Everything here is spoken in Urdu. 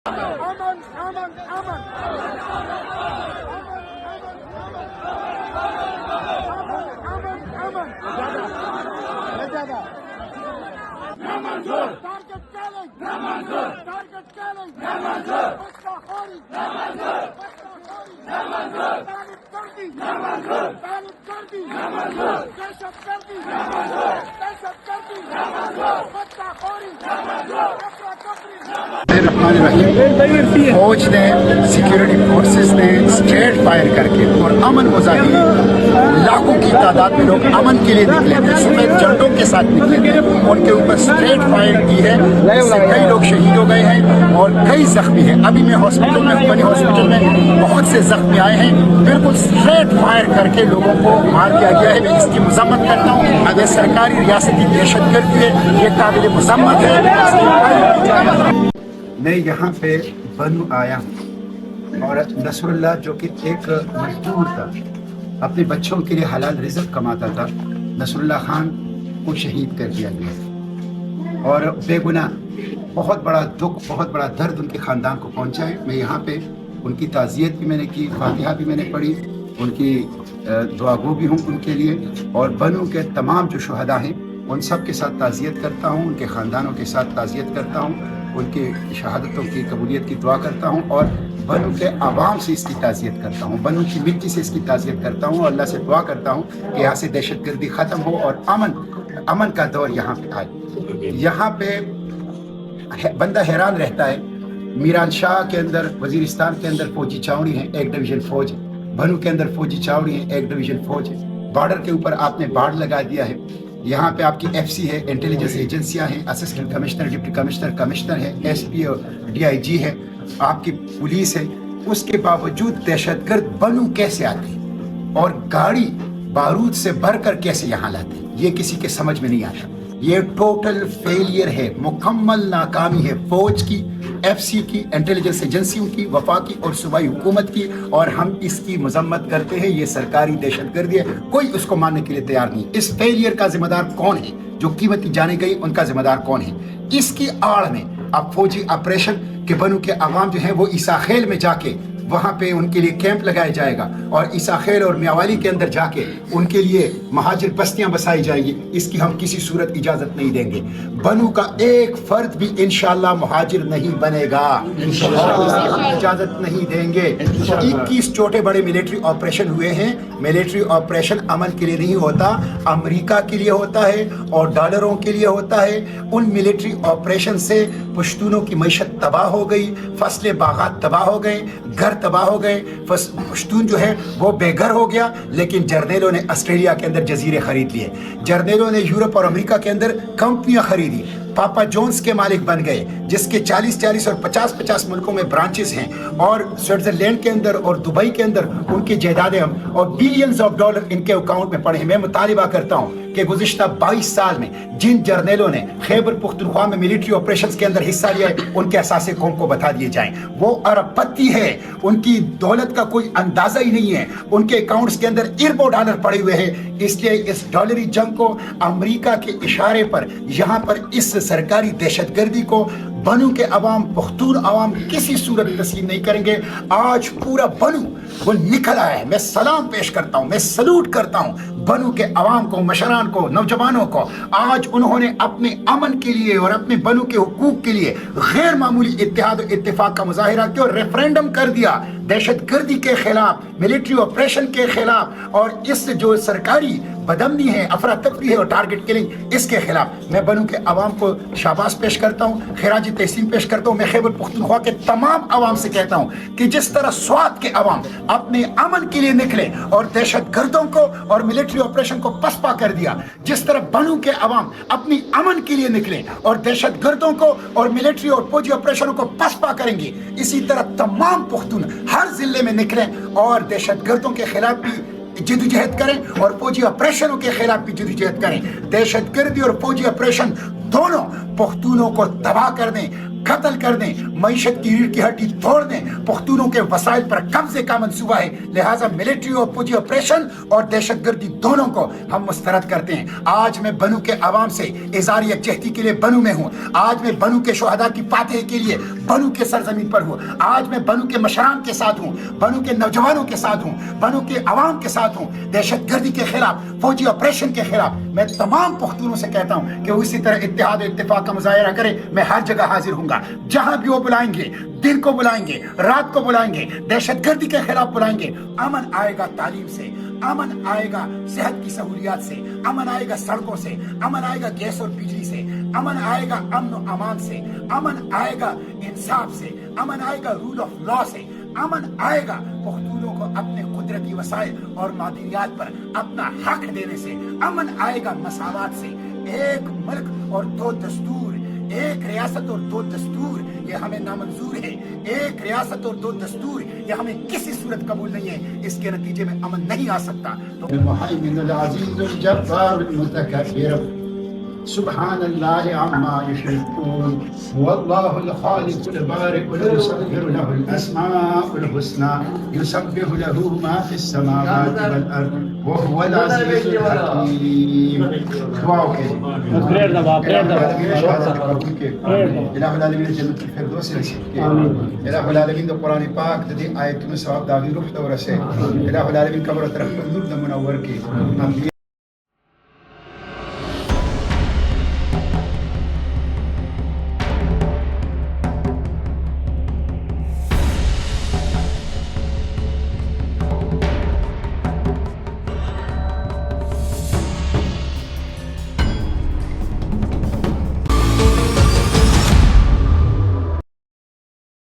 Aman, aman, aman. Aman. Necada. Namazur. Target challenge. Namazur. Target challenge. Namazur. Basta khori. Namazur. Basta khori. Namazur. Talib gardi. Namazur. Talib gardi. Namazur. Dehshat gardi. Namazur. Dehshat gardi. Namazur. Basta khori. Namazur. Afra tafri. فوج نے سیکیورٹی فورسز نے اسٹریٹ فائر کر کے اور امن مظاہرین لاکھوں کی تعداد میں لوگ امن کے لیے نکلے تھے، سفید جھنڈوں کے ساتھ نکلے تھے، ان کے اوپر اسٹریٹ فائر کی ہے، اس سے کئی لوگ شہید ہو گئے ہیں اور کئی زخمی ہیں۔ ابھی میں ہاسپٹل میں ہوں، بنی ہاسپٹل میں بہت سے زخمی آئے ہیں۔ بالکل اسٹریٹ فائر کر کے لوگوں کو مار دیا گیا ہے۔ میں اس کی مذمت کرتا ہوں۔ اگر سرکاری ریاستی دہشت گردی ہے، یہ قابل مذمت ہے۔ میں یہاں پہ بنو آیا ہوں اور نصر اللہ جو کہ ایک مزدور تھا، اپنے بچوں کے لیے حلال رزق کماتا تھا، نصر اللہ خان کو شہید کر دیا گیا اور بے گناہ بہت بڑا دکھ، بہت بڑا درد ان کے خاندان کو پہنچا ہے۔ میں یہاں پہ ان کی تعزیت بھی میں نے کی، فاتحہ بھی میں نے پڑھی، ان کی دعا گو بھی ہوں ان کے لیے، اور بنو کے تمام جو شہداء ہیں ان سب کے ساتھ تعزیت کرتا ہوں، ان کے خاندانوں کے ساتھ تعزیت کرتا ہوں، ان کی شہادتوں کی قبولیت کی دعا کرتا ہوں، اور بنو کے عوام سے اس کی تعزیت کرتا ہوں، بنو کی مٹی سے اس کی تعزیت کرتا ہوں، اور اللہ سے دعا کرتا ہوں کہ یہاں سے دہشت گردی ختم ہو اور امن کا دور یہاں پہ آئے۔ یہاں پہ بندہ حیران رہتا ہے، میران شاہ کے اندر وزیرستان کے اندر فوجی چاوڑی ہیں، ایک ڈویژن فوج ہے، بنو کے اندر فوجی چاوڑی ہیں، ایک ڈویژن فوج ہے، بارڈر کے اوپر آپ نے باڑ لگا دیا ہے، یہاں پہ آپ کی ایف سی ہے، انٹیلیجنس ایجنسیاں ہیں، assistant commissioner, deputy commissioner, commissioner ہے، ایس پی اور ڈی آئی جی ہے، آپ کی پولیس ہے، اس کے باوجود دہشت گرد بنو کیسے آتے ہیں اور گاڑی بارود سے بھر کر کیسے یہاں لاتے ہیں، یہ کسی کے سمجھ میں نہیں آتا۔ یہ ٹوٹل فیلئر ہے، مکمل ناکامی ہے فوج کی، ایف سی کی، انٹیلیجنس ایجنسیوں کی، وفاقی اور صوبائی حکومت کی، اور ہم اس کی مذمت کرتے ہیں۔ یہ سرکاری دہشت گردی ہے، کوئی اس کو ماننے کے لیے تیار نہیں۔ اس فیلئر کا ذمہ دار کون ہے؟ جو قیمتی جانے گئی ان کا ذمہ دار کون ہے؟ اس کی آڑ میں اب فوجی آپریشن کے بنو کے عوام جو ہیں وہ عیسیٰ خیل میں جا کے وہاں پہ ان کے لیے کیمپ لگایا جائے گا، اور عیسیٰ خیل اور میاوالی کے اندر جا کے ان کے لیے مہاجر بستیاں بسائی جائیں گی۔ اس کی ہم کسی صورت اجازت نہیں دیں گے۔ بنو کا ایک فرد بھی انشاءاللہ مہاجر نہیں بنے گا، اور اس کی ہم اجازت نہیں دیں گے۔ 21 چھوٹے بڑے ملٹری آپریشن ہوئے ہیں۔ ملٹری آپریشن امن کے لیے نہیں ہوتا، امریکہ کے لیے ہوتا ہے اور ڈالروں کے لیے ہوتا ہے۔ ان ملٹری آپریشن سے پشتونوں کی معیشت تباہ ہو گئی، فصلیں باغات تباہ ہو گئے، گھر تباہ ہو گئے، پشتون جو ہے وہ بے گھر ہو گیا۔ لیکن جرنیلوں نے آسٹریلیا کے اندر جزیرے خرید لیے، جرنیلوں نے یورپ اور امریکہ کے اندر کمپنیاں خریدی، پاپا جونز کے مالک بن گئے، جس کے 40 اور 50 ملکوں میں برانچز ہیں، اور سوئٹزرلینڈ کے اندر اور دبئی کے اندر ان کی جائیدادیں اور بلینز آف ڈالر ان کے اکاؤنٹ میں پڑے ہیں۔ میں مطالبہ کرتا ہوں کہ گزشتہ 22 سال میں جن جرنیلوں نے خیبر پختونخوا میں ملٹری آپریشنز کے اندر حصہ لیا ہے، ان کے اثاثے قوم کو بتا دیے جائیں۔ وہ ارب پتی ہے، ان کی دولت کا کوئی اندازہ ہی نہیں ہے، ان کے اکاؤنٹس کے اندر اربوں ڈالر پڑے ہوئے ہیں۔ اس لیے اس ڈالری جنگ کو، امریکہ کے اشارے پر یہاں پر اس سرکاری دہشت گردی کو بنو کے عوام، پختون عوام کسی صورت تسلیم نہیں کریں گے۔ آج پورا بنو وہ نکل آیا ہے۔ میں سلام پیش کرتا ہوں، میں سلوٹ کرتا ہوں بنو کے عوام کو، مشران کو، نوجوانوں کو۔ آج انہوں نے اپنے امن کے لیے اور اپنے بنو کے حقوق کے لیے غیر معمولی اتحاد و اتفاق کا مظاہرہ کیا اور ریفرینڈم کر دیا، دہشت گردی کے خلاف، ملٹری آپریشن کے خلاف، اور اس جو سرکاری بدامنی ہے، افراتفری ہے اور ٹارگٹ کلنگ، اس کے خلاف۔ میں بنو کے عوام کو شاباش پیش کرتا ہوں، خراج تحسین پیش کرتا ہوں۔ میں خیبر پختونخوا کے تمام عوام سے کہتا ہوں کہ جس طرح سوات کے عوام اپنے امن کے لیے نکلے اور دہشت گردوں کو اور ملٹری آپریشن کو پسپا کر دیا، جس طرح بنو کے عوام اپنی امن کے لیے نکلے اور دہشت گردوں کو اور ملٹری اور فوجی آپریشنوں کو پسپا کریں گے، اسی طرح تمام پختون ہر ضلع میں نکلیں اور دہشت گردوں کے خلاف بھی جدوجہد کریں اور فوجی آپریشنوں کے خلاف بھی جدوجہد کریں۔ دہشت گردی اور فوجی آپریشن دونوں پختونوں کو تباہ کر دیں، قتل کر دیں, معیشت کی ریڑھ کی ہڈی توڑ دیں. پختونوں کے وسائل پر قبضے کا منصوبہ ہے, لہٰذا ملٹری اور فوجی آپریشن اور دہشت گردی دونوں کو ہم مسترد کرتے ہیں. آج میں بنو کے عوام سے اظہار یکجہتی کے لیے بنو میں ہوں. آج میں بنو کے شہداء کی فاتحی کے لیے بنو کے سرزمین پر ہوں. آج میں بنو کے مشران کے ساتھ ہوں, بنو کے نوجوانوں کے ساتھ ہوں, بنو کے عوام کے ساتھ ہوں. دہشت گردی کے خلاف, فوجی آپریشن کے خلاف میں تمام پختونوں سے کہتا ہوں کہ اسی طرح اتحاد و اتفاق کا مظاہرہ کرے. میں ہر جگہ حاضر ہوں گا, جہاں بھی وہ بلائیں گے, دن کو بلائیں گے, رات کو بلائیں گے, دہشت گردی کے خلاف بلائیں گے. امن آئے گا تعلیم سے, امن آئے گا صحت کی سہولیات سے, امن آئے گا سڑکوں سے, امن آئے گا گیس اور بجلی سے, امن آئے گا امن و امان سے, امن آئے گا انصاف سے, امن آئے گا رول آف لا سے, امن آئے گا پختونوں کو اپنے قدرتی وسائل اور معدنیات پر اپنا حق دینے سے, امن آئے گا مساوات سے. ایک ملک اور دو دستور, ایک ریاست اور دو دستور یہ ہمیں نامنظور ہے. ایک ریاست اور دو دستور یہ ہمیں کسی صورت قبول نہیں ہے. اس کے نتیجے میں امن نہیں آ سکتا. المحیمن العزیز الجبار المتکبر سبحان اللہ عما یشرکون واللہ الخالق البارئ المصور له الاسماء الحسنى یسبح له ما فی السماوات والارض وهو العزیز الحکیم. دعاؤں کے الہ العالمین جنت الفردوس نصیب کے, الہ العالمین دو قرآن پاک دی آیتوں ثواب داغی روح تو رسے, الہ العالمین قبر طرف نور منور کے.